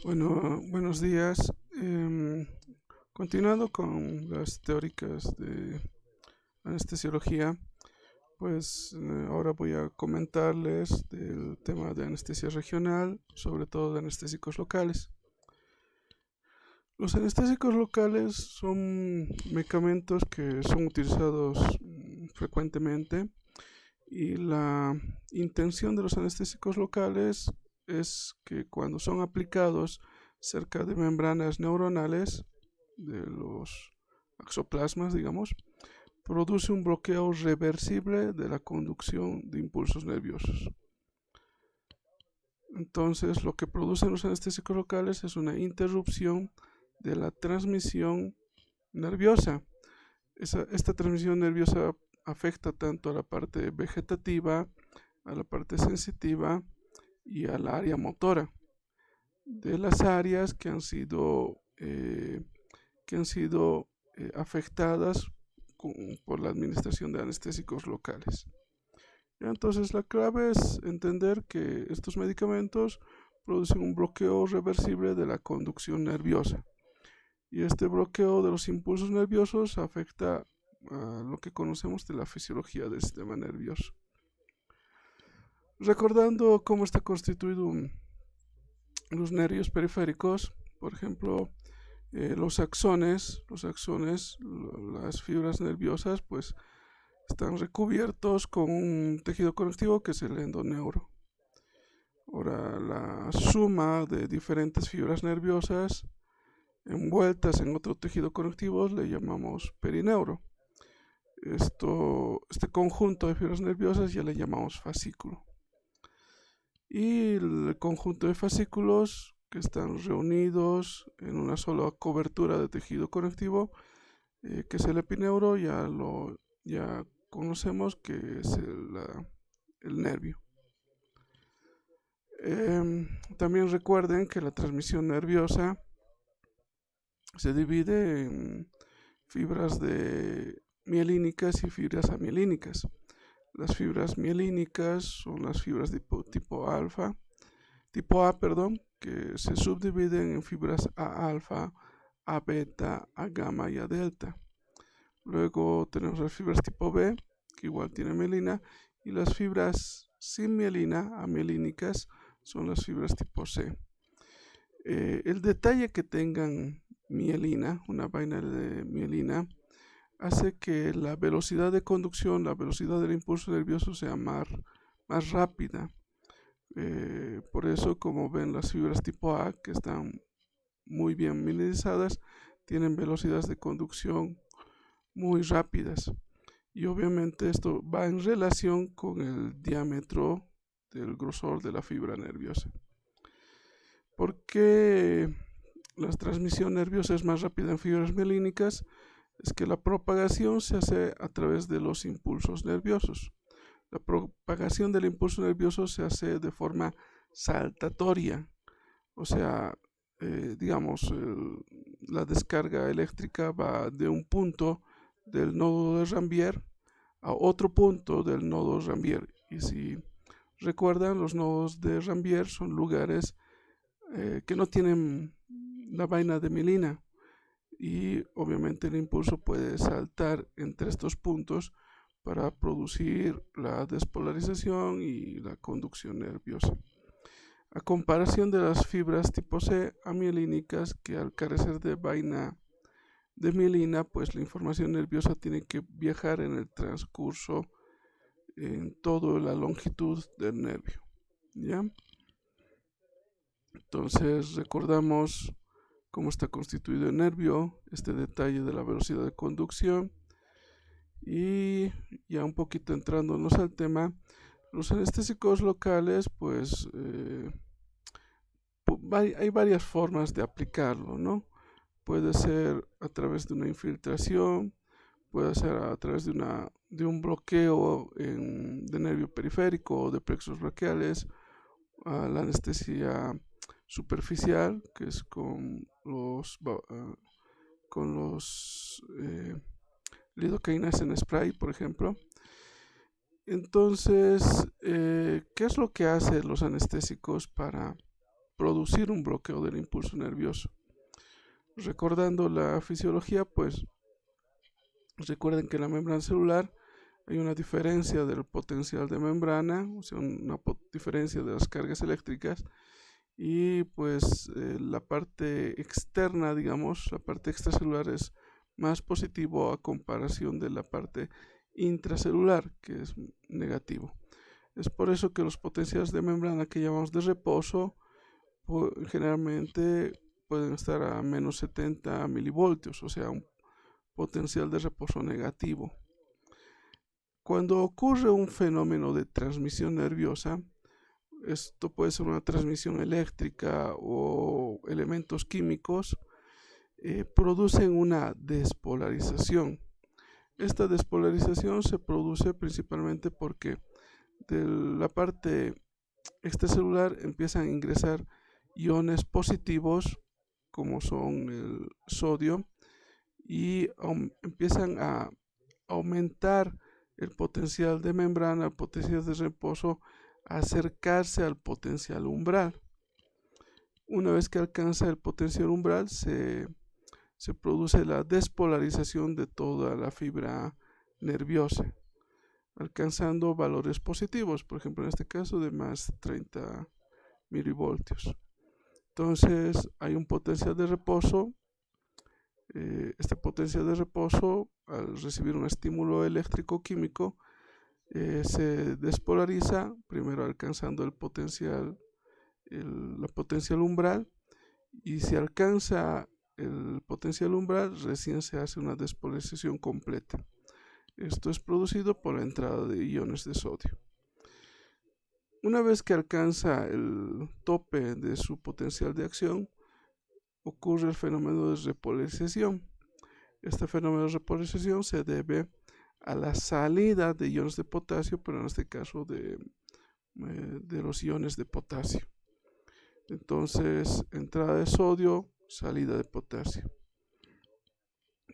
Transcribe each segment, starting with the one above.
Bueno, buenos días. Continuando con las teóricas de anestesiología, pues ahora voy a comentarles del tema de anestesia regional, sobre todo de anestésicos locales. Los anestésicos locales son medicamentos que son utilizados frecuentemente, y la intención de los anestésicos locales es que cuando son aplicados cerca de membranas neuronales de los axoplasmas, digamos, produce un bloqueo reversible de la conducción de impulsos nerviosos. Entonces, lo que producen los anestésicos locales es una interrupción de la transmisión nerviosa. Esta transmisión nerviosa afecta tanto a la parte vegetativa, a la parte sensitiva y al área motora de las áreas que han sido afectadas por la administración de anestésicos locales. Entonces, la clave es entender que estos medicamentos producen un bloqueo reversible de la conducción nerviosa, y este bloqueo de los impulsos nerviosos afecta a lo que conocemos de la fisiología del sistema nervioso. Recordando cómo está constituido los nervios periféricos, por ejemplo, los axones, las fibras nerviosas, pues están recubiertos con un tejido conectivo que es el endoneuro. Ahora, la suma de diferentes fibras nerviosas envueltas en otro tejido conectivo le llamamos perineuro. Este conjunto de fibras nerviosas ya le llamamos fascículo. Y el conjunto de fascículos que están reunidos en una sola cobertura de tejido conectivo, que es el epineuro, ya conocemos que es el nervio. También recuerden que la transmisión nerviosa se divide en fibras mielínicas y fibras amielínicas. Las fibras mielínicas son las fibras tipo A, que se subdividen en fibras A alfa, A beta, A gamma y A delta. Luego tenemos las fibras tipo B, que igual tienen mielina, y las fibras sin mielina, amielínicas, son las fibras tipo C. El detalle que tengan mielina, una vaina de mielina, hace que la velocidad de conducción, la velocidad del impulso nervioso sea más rápida. Por eso, como ven, las fibras tipo A, que están muy bien mielinizadas, tienen velocidades de conducción muy rápidas. Y obviamente esto va en relación con el diámetro del grosor de la fibra nerviosa. ¿Por qué la transmisión nerviosa es más rápida en fibras mielínicas? Es que la propagación se hace a través de los impulsos nerviosos. La propagación del impulso nervioso se hace de forma saltatoria, o sea, la descarga eléctrica va de un punto del nodo de Rambier a otro punto del nodo Rambier. Y si recuerdan, los nodos de Rambier son lugares que no tienen la vaina de mielina, y obviamente el impulso puede saltar entre estos puntos para producir la despolarización y la conducción nerviosa. A comparación de las fibras tipo C amielínicas, que al carecer de vaina de mielina, pues la información nerviosa tiene que viajar en el transcurso en toda la longitud del nervio, ¿ya? Entonces recordamos cómo está constituido el nervio, este detalle de la velocidad de conducción, y ya un poquito entrándonos al tema, los anestésicos locales, pues hay varias formas de aplicarlo, ¿no? Puede ser a través de una infiltración, puede ser a través de un bloqueo de nervio periférico o de plexos braquiales, la anestesia superficial, que es con los lidocaínas en spray, por ejemplo. Entonces, ¿qué es lo que hacen los anestésicos para producir un bloqueo del impulso nervioso. Recordando la fisiología, pues recuerden que en la membrana celular hay una diferencia del potencial de membrana, o sea, una diferencia de las cargas eléctricas, y pues la parte externa, digamos, la parte extracelular es más positivo a comparación de la parte intracelular, que es negativo. Es por eso que los potenciales de membrana que llamamos de reposo generalmente pueden estar a menos 70 milivoltios, o sea, un potencial de reposo negativo. Cuando ocurre un fenómeno de transmisión nerviosa, esto puede ser una transmisión eléctrica o elementos químicos, producen una despolarización. Esta despolarización se produce principalmente porque de la parte extracelular empiezan a ingresar iones positivos, como son el sodio, y empiezan a aumentar el potencial de membrana, el potencial de reposo, a acercarse al potencial umbral. Una vez que alcanza el potencial umbral, se produce la despolarización de toda la fibra nerviosa, alcanzando valores positivos, por ejemplo en este caso de más 30 milivoltios. Entonces hay un potencial de reposo. Este potencial de reposo, al recibir un estímulo eléctrico químico, se despolariza, primero alcanzando el potencial, la potencial umbral, y si alcanza el potencial umbral, recién se hace una despolarización completa. Esto es producido por la entrada de iones de sodio. Una vez que alcanza el tope de su potencial de acción, ocurre el fenómeno de repolarización. Este fenómeno de repolarización se debe a la salida de iones de potasio, pero en este caso de los iones de potasio. Entonces, entrada de sodio, salida de potasio.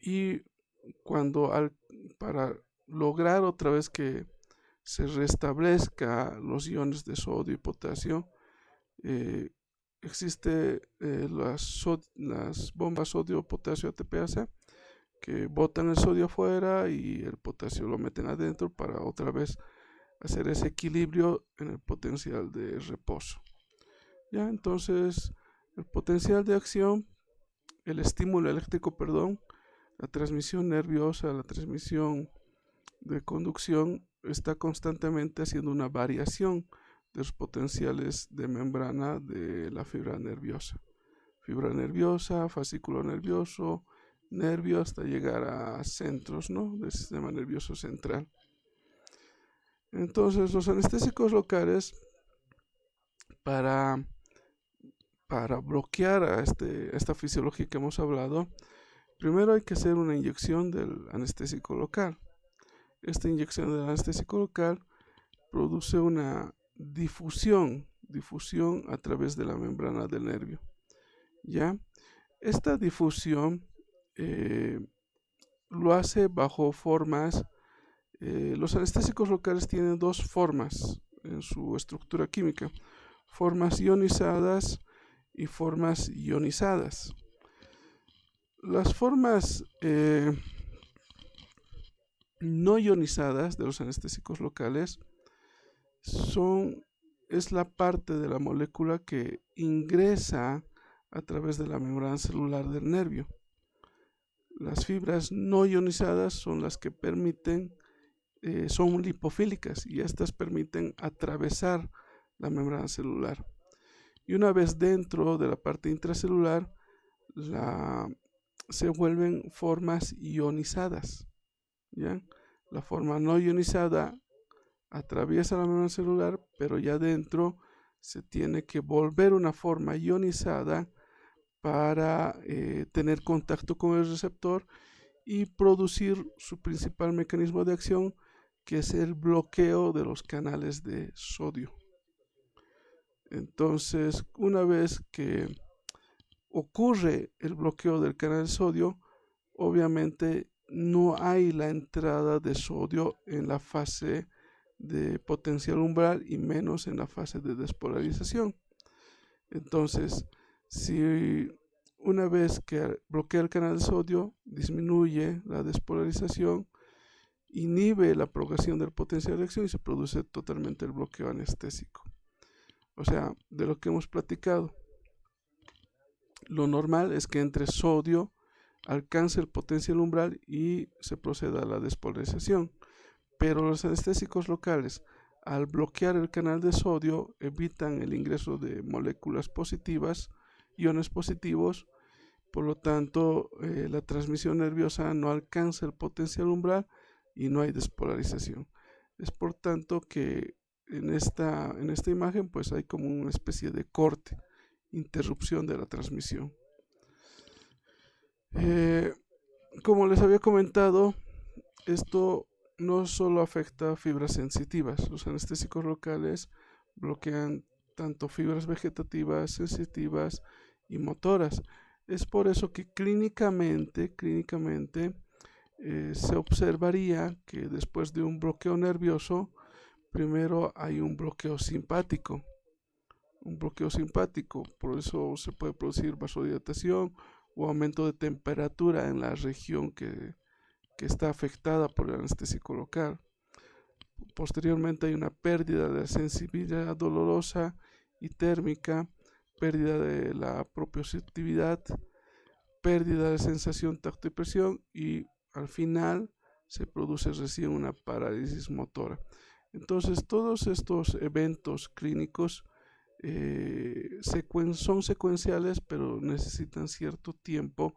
Y para lograr otra vez que se restablezca los iones de sodio y potasio, existe las bombas sodio-potasio ATPase que botan el sodio afuera y el potasio lo meten adentro para otra vez hacer ese equilibrio en el potencial de reposo. Ya, entonces el potencial de acción, el estímulo eléctrico, la transmisión nerviosa, la transmisión de conducción está constantemente haciendo una variación de los potenciales de membrana de la fibra nerviosa, fascículo nervioso, nervio, hasta llegar a centros, ¿no?, del sistema nervioso central. Entonces los anestésicos locales, para bloquear a esta fisiología que hemos hablado, primero hay que hacer una inyección del anestésico local. Esta inyección del anestésico local produce una difusión a través de la membrana del nervio. ¿Ya? Esta difusión lo hace bajo formas. Los anestésicos locales tienen dos formas en su estructura química: formas ionizadas y formas ionizadas. Las formas no ionizadas de los anestésicos locales es la parte de la molécula que ingresa a través de la membrana celular del nervio. Las fibras no ionizadas son las que permiten, son lipofílicas, y estas permiten atravesar la membrana celular. Y una vez dentro de la parte intracelular, se vuelven formas ionizadas. ¿Ya? La forma no ionizada atraviesa la membrana celular, pero ya dentro se tiene que volver una forma ionizada para tener contacto con el receptor y producir su principal mecanismo de acción, que es el bloqueo de los canales de sodio. Entonces, una vez que ocurre el bloqueo del canal de sodio, obviamente no hay la entrada de sodio en la fase de potencial umbral y menos en la fase de despolarización. Entonces, si una vez que bloquea el canal de sodio, disminuye la despolarización, inhibe la propagación del potencial de acción y se produce totalmente el bloqueo anestésico. O sea, de lo que hemos platicado, lo normal es que entre sodio, alcance el potencial umbral y se proceda a la despolarización. Pero los anestésicos locales, al bloquear el canal de sodio, evitan el ingreso de moléculas positivas, iones positivos. Por lo tanto, la transmisión nerviosa no alcanza el potencial umbral y no hay despolarización. Es por tanto que en esta imagen pues hay como una especie de corte, interrupción de la transmisión. Como les había comentado, esto no solo afecta a fibras sensitivas. Los anestésicos locales bloquean tanto fibras vegetativas, sensitivas y motoras. Es por eso que clínicamente se observaría que después de un bloqueo nervioso, primero hay un bloqueo simpático. Por eso se puede producir vasodilatación o aumento de temperatura en la región que está afectada por el anestésico local. Posteriormente hay una pérdida de sensibilidad dolorosa y térmica, pérdida de la propioceptividad, pérdida de sensación tacto y presión y al final se produce recién una parálisis motora. Entonces todos estos eventos clínicos son secuenciales, pero necesitan cierto tiempo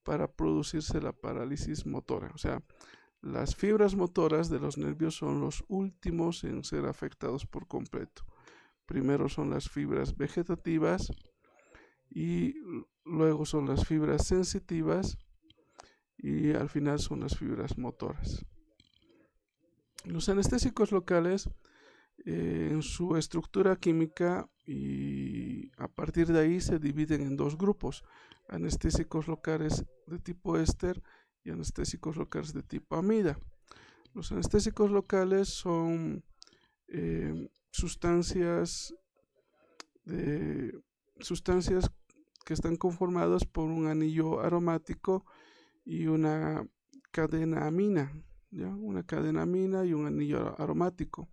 para producirse la parálisis motora. O sea, las fibras motoras de los nervios son los últimos en ser afectados por completo. Primero son las fibras vegetativas y luego son las fibras sensitivas y al final son las fibras motoras. Los anestésicos locales en su estructura química y a partir de ahí se dividen en dos grupos: anestésicos locales de tipo éster y anestésicos locales de tipo amida. Los anestésicos locales son sustancias que están conformadas por un anillo aromático y una cadena amina, ¿ya? Una cadena amina y un anillo aromático.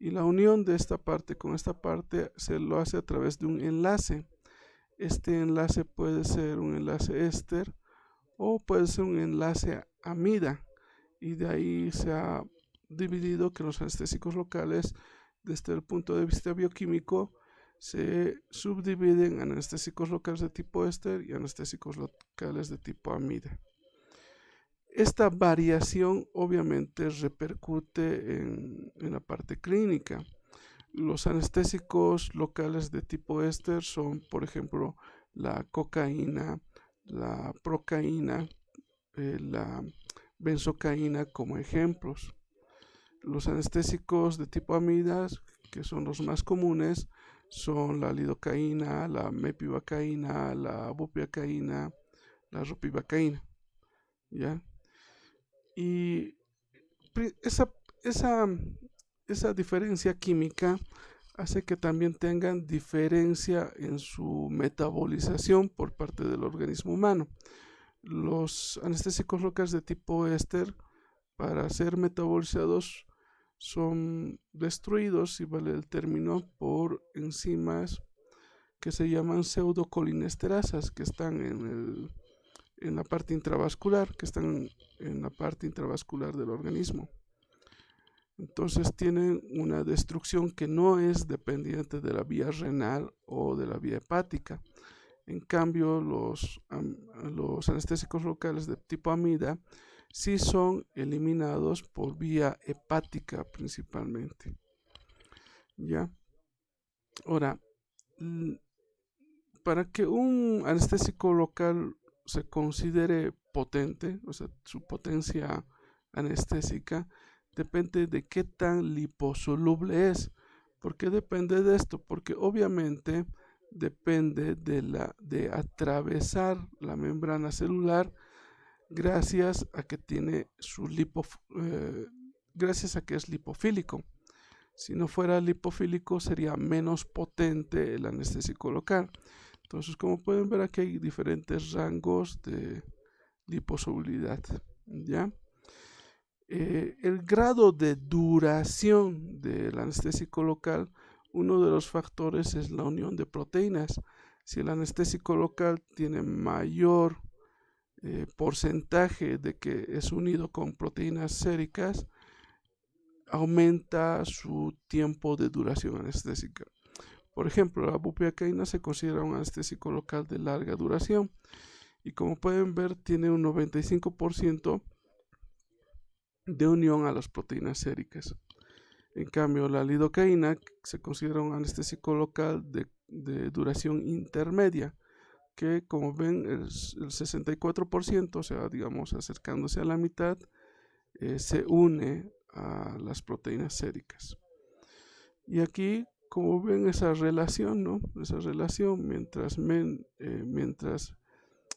Y la unión de esta parte con esta parte se lo hace a través de un enlace. Este enlace puede ser un enlace éster o puede ser un enlace amida, y de ahí se ha dividido que los anestésicos locales, desde el punto de vista bioquímico, se subdividen en anestésicos locales de tipo éster y anestésicos locales de tipo amida. Esta variación obviamente repercute en la parte clínica. Los anestésicos locales de tipo éster son, por ejemplo, la cocaína, la procaína, la benzocaína como ejemplos. Los anestésicos de tipo amidas, que son los más comunes, son la lidocaína, la mepivacaína, la bupivacaína, la ropivacaína, ¿ya? Y esa diferencia química hace que también tengan diferencia en su metabolización por parte del organismo humano. Los anestésicos locales de tipo éster, para ser metabolizados, son destruidos, si vale el término, por enzimas que se llaman pseudocolinesterasas, que están en la parte intravascular, del organismo. Entonces tienen una destrucción que no es dependiente de la vía renal o de la vía hepática. En cambio, los anestésicos locales de tipo amida sí son eliminados por vía hepática principalmente. ¿Ya? Ahora, para que un anestésico local se considere potente, o sea, su potencia anestésica, depende de qué tan liposoluble es. ¿Por qué depende de esto? Porque obviamente depende de atravesar la membrana celular gracias a que es lipofílico. Si no fuera lipofílico, sería menos potente el anestésico local. Entonces, como pueden ver, aquí hay diferentes rangos de liposolubilidad, ¿ya? El grado de duración del anestésico local, uno de los factores es la unión de proteínas. Si el anestésico local tiene mayor porcentaje de que es unido con proteínas séricas, aumenta su tiempo de duración anestésica. Por ejemplo, la bupivacaína se considera un anestésico local de larga duración y, como pueden ver, tiene un 95% de unión a las proteínas séricas. En cambio, la lidocaína se considera un anestésico local de duración intermedia, que, como ven, el 64%, o sea, digamos acercándose a la mitad, se une a las proteínas séricas. Y aquí, como ven, esa relación, ¿no? Esa relación, mientras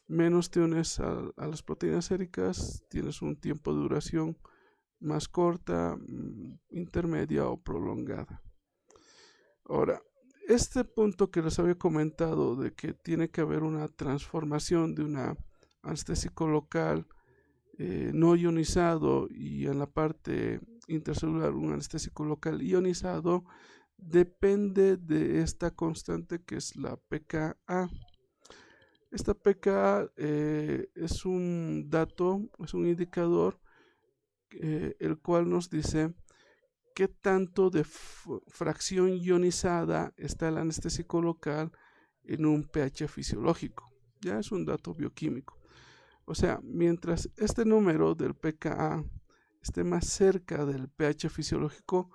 menos te unes a las proteínas séricas, tienes un tiempo de duración más corta, intermedia o prolongada. Ahora, este punto que les había comentado de que tiene que haber una transformación de un anestésico local no ionizado y en la parte intracelular un anestésico local ionizado, depende de esta constante que es la pKa. Esta pKa es un dato, es un indicador el cual nos dice qué tanto de fracción ionizada está el anestésico local en un pH fisiológico. Ya es un dato bioquímico. O sea, mientras este número del pKa esté más cerca del pH fisiológico,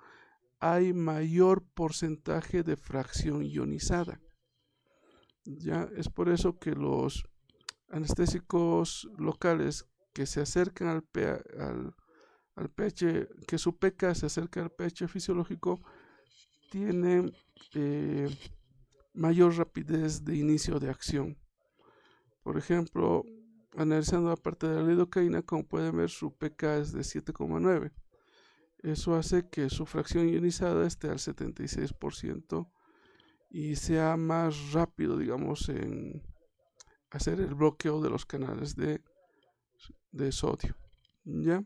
hay mayor porcentaje de fracción ionizada. Ya es por eso que los anestésicos locales que se acercan al pH, que su pK se acerca al pH fisiológico, tienen mayor rapidez de inicio de acción. Por ejemplo, analizando la parte de la lidocaína, como pueden ver, su pK es de 7,9. Eso hace que su fracción ionizada esté al 76% y sea más rápido, digamos, en hacer el bloqueo de los canales de sodio. ¿Ya?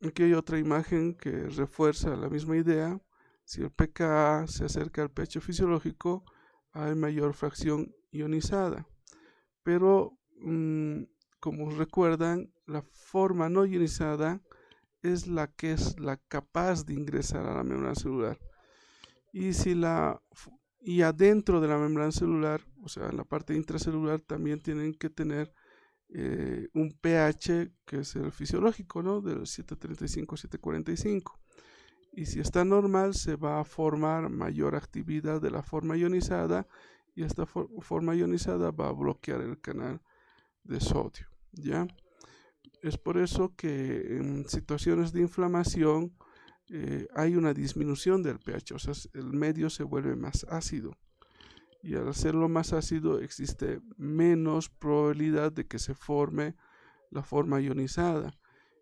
Aquí hay otra imagen que refuerza la misma idea. Si el pKa se acerca al pH fisiológico, hay mayor fracción ionizada. Pero, como recuerdan, la forma no ionizada es la que es la capaz de ingresar a la membrana celular. Y adentro de la membrana celular, o sea, en la parte intracelular, también tienen que tener un pH que es el fisiológico, ¿no? Del 735-745. Y si está normal, se va a formar mayor actividad de la forma ionizada y esta forma ionizada va a bloquear el canal de sodio, ¿ya? Es por eso que en situaciones de inflamación hay una disminución del pH, o sea, el medio se vuelve más ácido. Y al hacerlo más ácido existe menos probabilidad de que se forme la forma ionizada,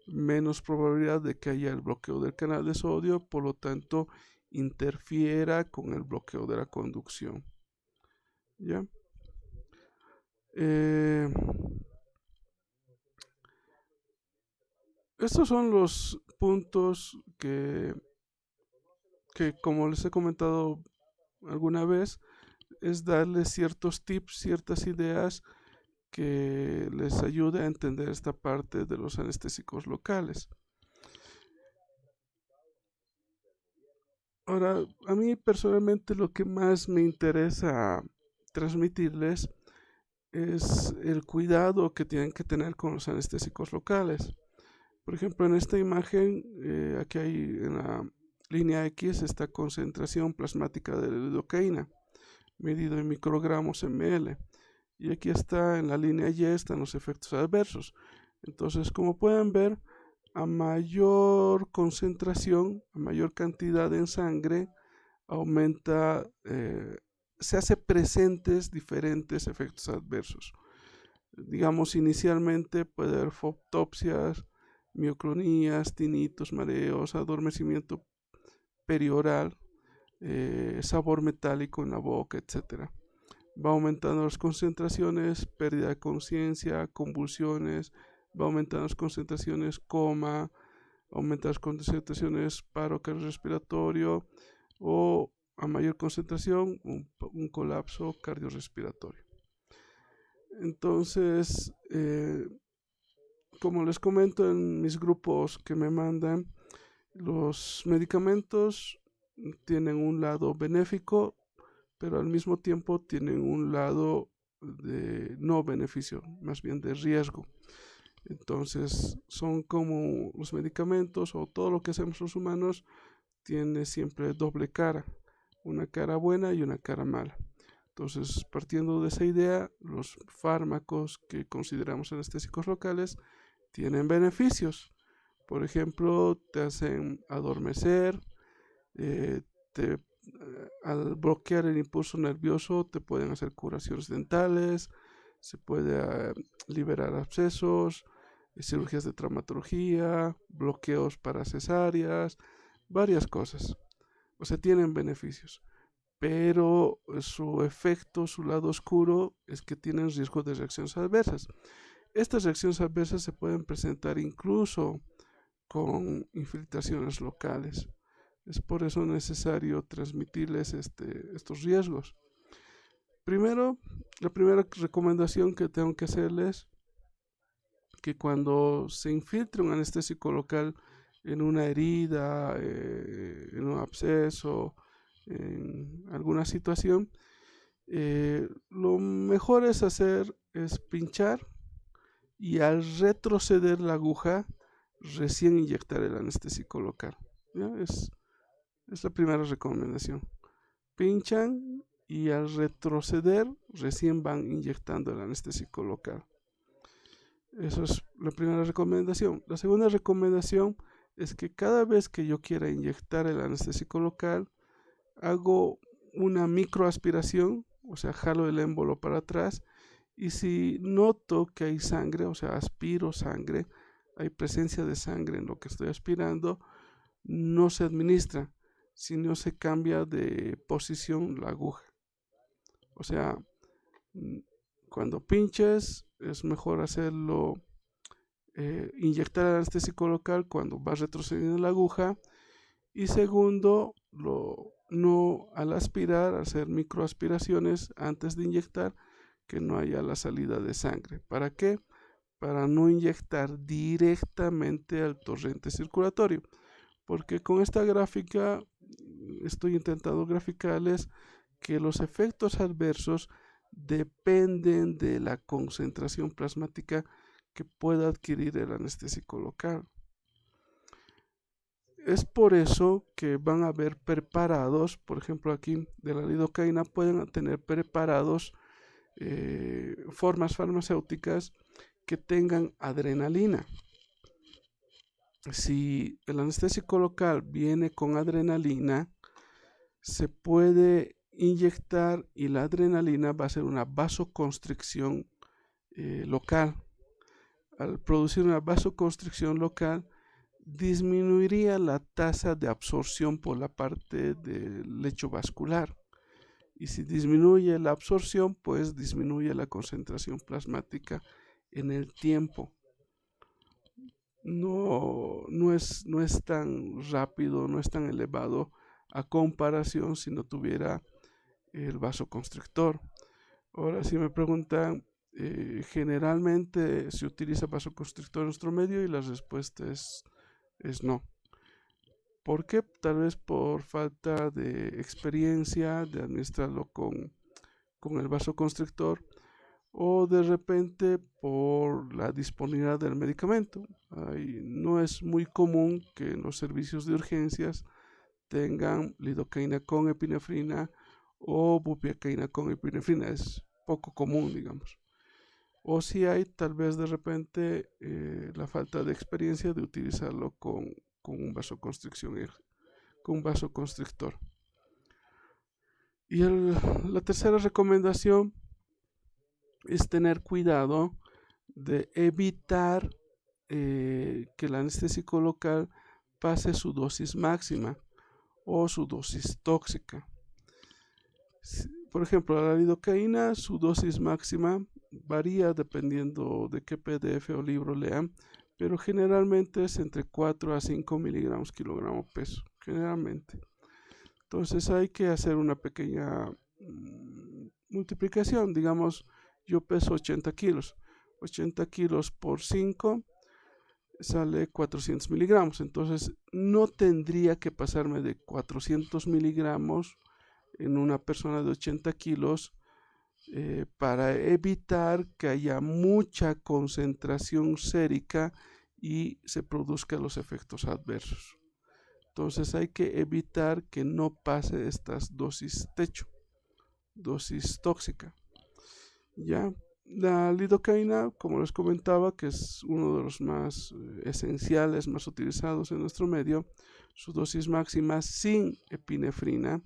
menos probabilidad de que haya el bloqueo del canal de sodio, por lo tanto interfiera con el bloqueo de la conducción. ¿Ya? Estos son los puntos que, como les he comentado alguna vez, es darles ciertos tips, ciertas ideas que les ayude a entender esta parte de los anestésicos locales. Ahora, a mí personalmente lo que más me interesa transmitirles es el cuidado que tienen que tener con los anestésicos locales. Por ejemplo, en esta imagen, aquí hay en la línea X esta concentración plasmática de lidocaína, medido en microgramos ml. Y aquí está en la línea Y, están los efectos adversos. Entonces, como pueden ver, a mayor concentración, a mayor cantidad en sangre, aumenta, se hace presentes diferentes efectos adversos. Digamos, inicialmente puede haber fotopsias, mioclonías, tinitos, mareos, adormecimiento perioral, sabor metálico en la boca, etc. Va aumentando las concentraciones, pérdida de conciencia, convulsiones, va aumentando las concentraciones, coma, aumenta las concentraciones, paro cardiorrespiratorio o a mayor concentración, un colapso cardiorrespiratorio. Entonces, como les comento en mis grupos que me mandan, los medicamentos tienen un lado benéfico, pero al mismo tiempo tienen un lado de no beneficio, más bien de riesgo. Entonces, son como los medicamentos o todo lo que hacemos los humanos tiene siempre doble cara, una cara buena y una cara mala. Entonces, partiendo de esa idea, los fármacos que consideramos anestésicos locales tienen beneficios. Por ejemplo, te hacen adormecer, al bloquear el impulso nervioso te pueden hacer curaciones dentales, se puede liberar abscesos, cirugías de traumatología, bloqueos para cesáreas, varias cosas. O sea, tienen beneficios, pero su efecto, su lado oscuro, es que tienen riesgo de reacciones adversas. Estas reacciones adversas se pueden presentar incluso con infiltraciones locales. Es por eso necesario transmitirles estos riesgos. Primero, la primera recomendación que tengo que hacerles, que cuando se infiltre un anestésico local en una herida, en un absceso, en alguna situación, lo mejor es pinchar y al retroceder la aguja, recién inyectar el anestésico local. ¿Ya? Es la primera recomendación. Pinchan y al retroceder recién van inyectando el anestésico local. Eso es la primera recomendación. La segunda recomendación es que cada vez que yo quiera inyectar el anestésico local, hago una microaspiración, o sea, jalo el émbolo para atrás, y si noto que hay sangre, o sea, aspiro sangre, hay presencia de sangre en lo que estoy aspirando, no se administra, sino se cambia de posición la aguja. O sea, cuando pinches es mejor hacerlo, inyectar el anestésico local cuando va retrocediendo la aguja, y segundo, no al aspirar, hacer microaspiraciones antes de inyectar, que no haya la salida de sangre. ¿Para qué? Para no inyectar directamente al torrente circulatorio, porque con esta gráfica estoy intentando graficarles que los efectos adversos dependen de la concentración plasmática que pueda adquirir el anestésico local. Es por eso que van a haber preparados, por ejemplo aquí de la lidocaína, pueden tener preparados formas farmacéuticas que tengan adrenalina. Si el anestésico local viene con adrenalina, se puede inyectar y la adrenalina va a ser una vasoconstricción local. Al producir una vasoconstricción local, disminuiría la tasa de absorción por la parte del lecho vascular. Y si disminuye la absorción, pues disminuye la concentración plasmática en el tiempo. No es tan rápido, no es tan elevado a comparación si no tuviera el vasoconstrictor. Ahora, si me preguntan, generalmente se utiliza vasoconstrictor en nuestro medio, y la respuesta es no. ¿Por qué? Tal vez por falta de experiencia de administrarlo con el vasoconstrictor, o de repente por la disponibilidad del medicamento. No es muy común que en los servicios de urgencias tengan lidocaína con epinefrina o bupivacaína con epinefrina. Es poco común, digamos. O si hay, tal vez de repente la falta de experiencia de utilizarlo con un vasoconstrictor. Y la tercera recomendación es tener cuidado de evitar que el anestésico local pase su dosis máxima o su dosis tóxica. Por ejemplo, la lidocaína, su dosis máxima varía dependiendo de qué PDF o libro lean, pero generalmente es entre 4 a 5 miligramos kilogramo peso, generalmente. Entonces hay que hacer una pequeña multiplicación. Digamos, yo peso 80 kilos. 80 kilos por 5 sale 400 miligramos. Entonces no tendría que pasarme de 400 miligramos en una persona de 80 kilos para evitar que haya mucha concentración sérica y se produzcan los efectos adversos. Entonces hay que evitar que no pase estas dosis techo, dosis tóxica. Ya, la lidocaína, como les comentaba, que es uno de los más esenciales, más utilizados en nuestro medio, su dosis máxima sin epinefrina,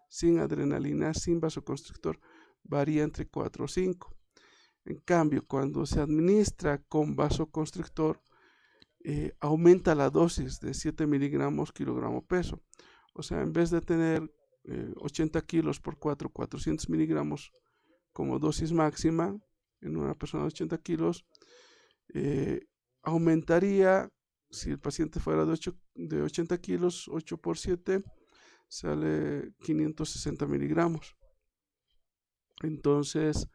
sin adrenalina, sin vasoconstrictor, varía entre 4 o 5. En cambio, cuando se administra con vasoconstrictor, aumenta la dosis de 7 miligramos kilogramo peso. O sea, en vez de tener 80 kilos por 400 miligramos como dosis máxima en una persona de 80 kilos, aumentaría, si el paciente fuera de 80 kilos, 8 por 7, sale 560 miligramos. Entonces,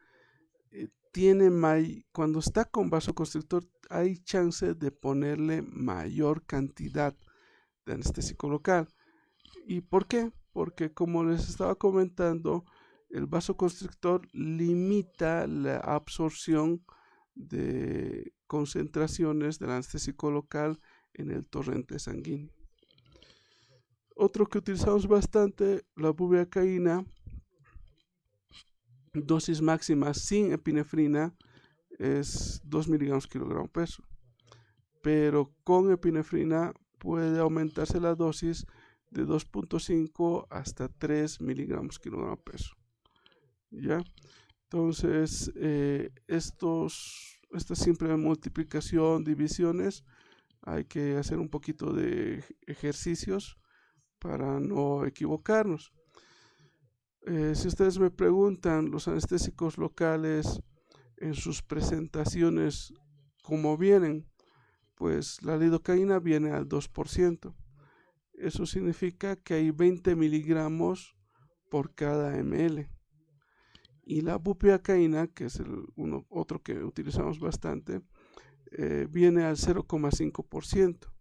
cuando está con vasoconstrictor, hay chance de ponerle mayor cantidad de anestésico local. ¿Y por qué? Porque, como les estaba comentando, el vasoconstrictor limita la absorción de concentraciones del anestésico local en el torrente sanguíneo. Otro que utilizamos bastante, la bupivacaína, dosis máxima sin epinefrina es 2 miligramos kilogramo peso, pero con epinefrina puede aumentarse la dosis de 2.5 hasta 3 miligramos kilogramo peso. ¿Ya? Entonces, esta simple multiplicación, divisiones, hay que hacer un poquito de ejercicios para no equivocarnos. Si ustedes me preguntan, los anestésicos locales en sus presentaciones, ¿cómo vienen? Pues la lidocaína viene al 2%. Eso significa que hay 20 miligramos por cada ml. Y la bupivacaína, que es otro que utilizamos bastante, viene al 0,5%.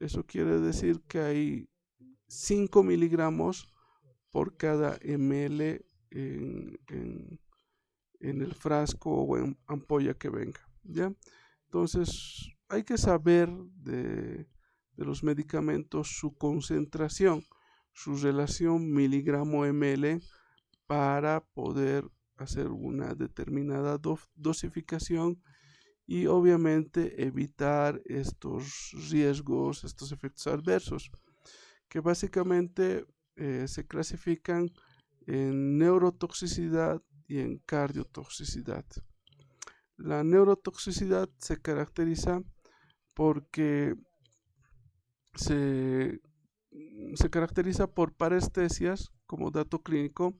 Eso quiere decir que hay 5 miligramos por cada ml en el frasco o en ampolla que venga, ¿ya? Entonces hay que saber de los medicamentos su concentración, su relación miligramo-ml para poder hacer una determinada dosificación y obviamente evitar estos riesgos, estos efectos adversos, que básicamente se clasifican en neurotoxicidad y en cardiotoxicidad. La neurotoxicidad se caracteriza porque se caracteriza por parestesias como dato clínico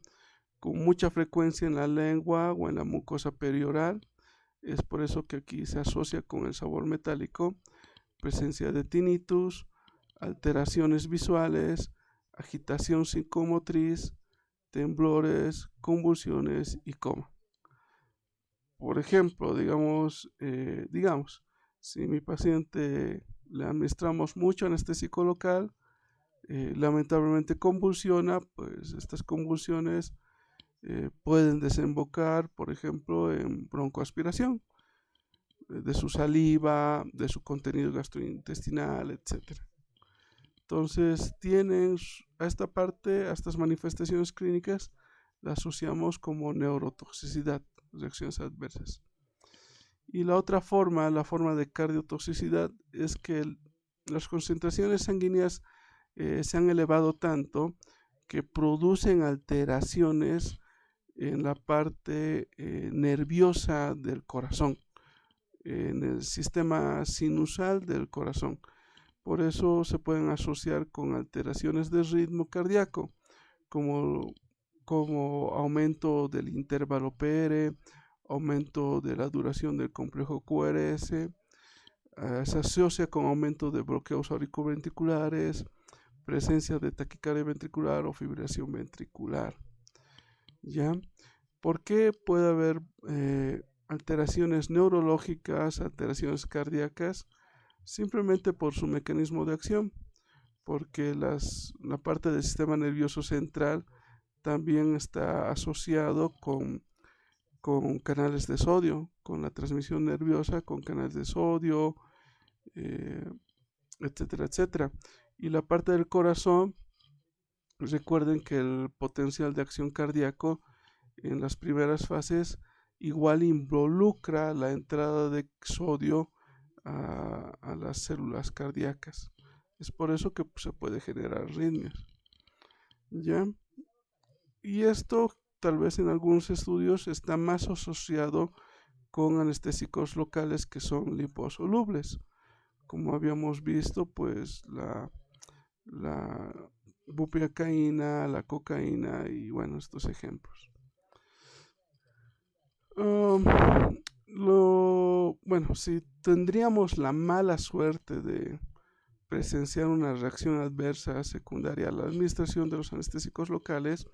con mucha frecuencia en la lengua o en la mucosa perioral. Es por eso que aquí se asocia con el sabor metálico, presencia de tinnitus, alteraciones visuales, agitación psicomotriz, temblores, convulsiones y coma. Por ejemplo, digamos, si mi paciente le administramos mucho anestésico local, lamentablemente convulsiona, pues estas convulsiones pueden desembocar, por ejemplo, en broncoaspiración de su saliva, de su contenido gastrointestinal, etc. Entonces, tienen a esta parte, a estas manifestaciones clínicas, las asociamos como neurotoxicidad, reacciones adversas. Y la otra forma, la forma de cardiotoxicidad, es que las concentraciones sanguíneas se han elevado tanto que producen alteraciones en la parte nerviosa del corazón. en el sistema sinusal del corazón. Por eso se pueden asociar con alteraciones de ritmo cardíaco, como aumento del intervalo PR, aumento de la duración del complejo QRS, se asocia con aumento de bloqueos auriculoventriculares, presencia de taquicardia ventricular o fibrilación ventricular. ¿Ya? ¿Por qué puede haber alteraciones neurológicas, alteraciones cardíacas? Simplemente por su mecanismo de acción, porque la parte del sistema nervioso central también está asociado con canales de sodio, con la transmisión nerviosa, con canales de sodio, etcétera, etcétera. Y la parte del corazón, recuerden que el potencial de acción cardíaco en las primeras fases igual involucra la entrada de sodio a las células cardíacas. Es por eso que se puede generar arritmias. ¿Ya? Y esto tal vez en algunos estudios está más asociado con anestésicos locales que son liposolubles. Como habíamos visto, pues la bupivacaína, la cocaína y bueno, estos ejemplos. Bueno, si tendríamos la mala suerte de presenciar una reacción adversa secundaria a la administración de los anestésicos locales,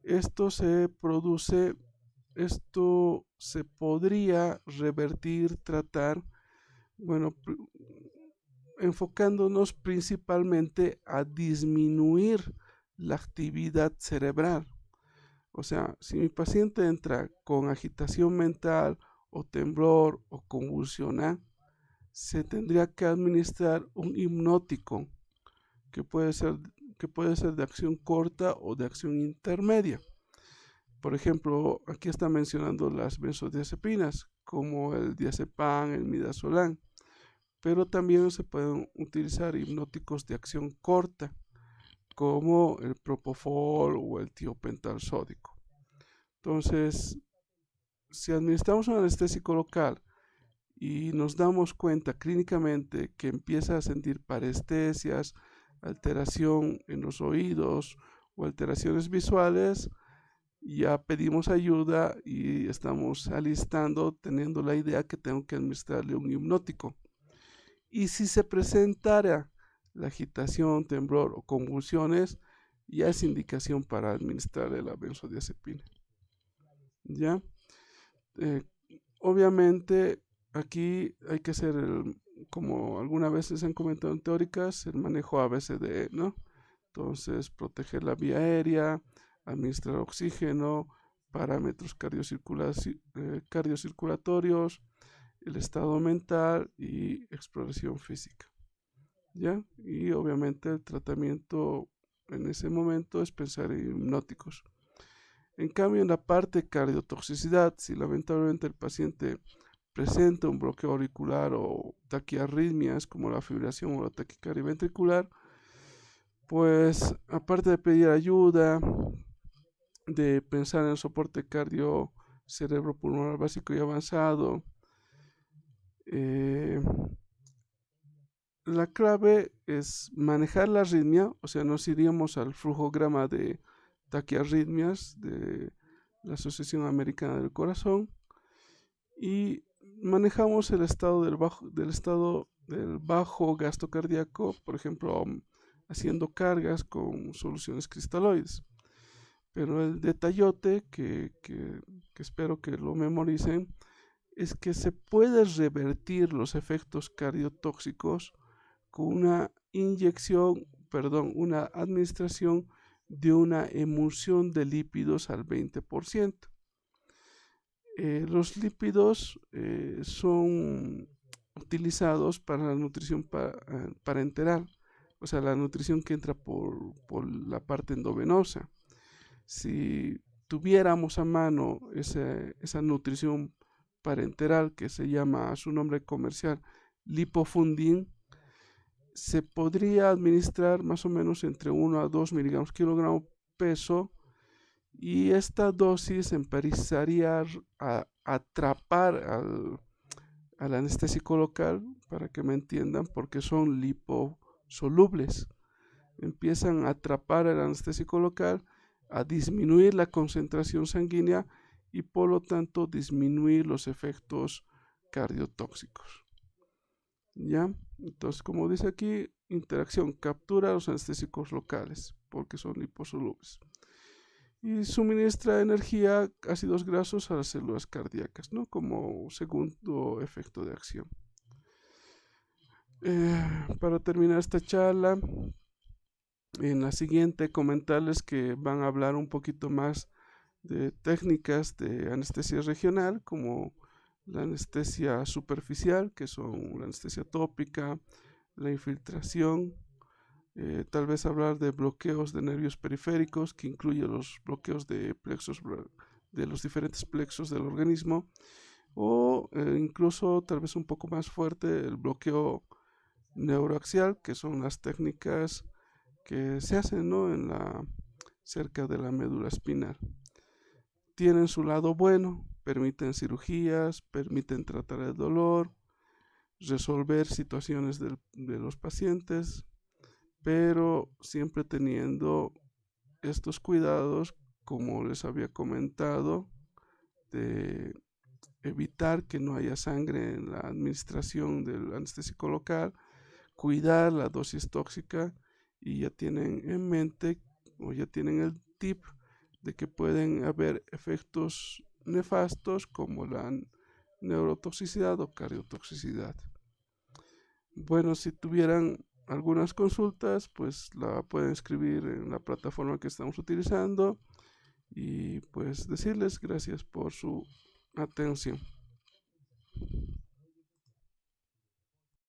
esto se podría revertir, tratar, bueno, enfocándonos principalmente a disminuir la actividad cerebral. O sea, si mi paciente entra con agitación mental o temblor o convulsiona, se tendría que administrar un hipnótico que puede ser de acción corta o de acción intermedia. Por ejemplo, aquí está mencionando las benzodiazepinas, como el diazepam, el midazolam, pero también se pueden utilizar hipnóticos de acción corta, como el propofol o el tiopental sódico. Entonces, si administramos un anestésico local y nos damos cuenta clínicamente que empieza a sentir parestesias, alteración en los oídos o alteraciones visuales, ya pedimos ayuda y estamos alistando, teniendo la idea que tengo que administrarle un hipnótico. Y si se presentara la agitación, temblor o convulsiones, ya es indicación para administrarle la benzodiazepina. ¿Ya? Obviamente aquí hay que hacer, como algunas veces han comentado en teóricas, el manejo ABCDE, ¿no? Entonces, proteger la vía aérea, administrar oxígeno, parámetros cardiocirculatorios, el estado mental y exploración física. ¿Ya? Y obviamente el tratamiento en ese momento es pensar en hipnóticos. En cambio, en la parte cardiotoxicidad, si lamentablemente el paciente presenta un bloqueo auricular o taquiarritmias como la fibrilación o la taquicardia ventricular, pues aparte de pedir ayuda, de pensar en el soporte cardio cerebropulmonar básico y avanzado, la clave es manejar la arritmia, o sea, nos iríamos al flujograma de taquiarritmias de la Asociación Americana del Corazón y manejamos el estado del bajo gasto cardíaco, por ejemplo, haciendo cargas con soluciones cristaloides. Pero el detallote que espero que lo memoricen es que se puede revertir los efectos cardiotóxicos con una una administración de una emulsión de lípidos al 20%. Los lípidos son utilizados para la nutrición parenteral, o sea, la nutrición que entra por la parte endovenosa. Si tuviéramos a mano esa nutrición parenteral que se llama a su nombre comercial Lipofundin, se podría administrar más o menos entre 1 a 2 miligramos kilogramo peso y esta dosis empezaría a atrapar al anestésico local, para que me entiendan, porque son liposolubles. Empiezan a atrapar el anestésico local, a disminuir la concentración sanguínea y por lo tanto disminuir los efectos cardiotóxicos. ¿Ya? Entonces, como dice aquí, interacción captura los anestésicos locales porque son liposolubles y suministra energía, ácidos grasos a las células cardíacas, ¿no? Como segundo efecto de acción. Para terminar esta charla, en la siguiente comentarles que van a hablar un poquito más de técnicas de anestesia regional, como la anestesia superficial, que son la anestesia tópica, la infiltración, tal vez hablar de bloqueos de nervios periféricos, que incluye los bloqueos de plexos, de los diferentes plexos del organismo, o incluso tal vez un poco más fuerte el bloqueo neuroaxial, que son las técnicas que se hacen, ¿no?, cerca de la médula espinal. Tienen su lado bueno, permiten cirugías, permiten tratar el dolor, resolver situaciones de los pacientes, pero siempre teniendo estos cuidados, como les había comentado, de evitar que no haya sangre en la administración del anestésico local, cuidar la dosis tóxica, y ya tienen en mente o ya tienen el tip de que pueden haber efectos nefastos como la neurotoxicidad o cardiotoxicidad. Bueno, si tuvieran algunas consultas, pues la pueden escribir en la plataforma que estamos utilizando, y pues decirles gracias por su atención.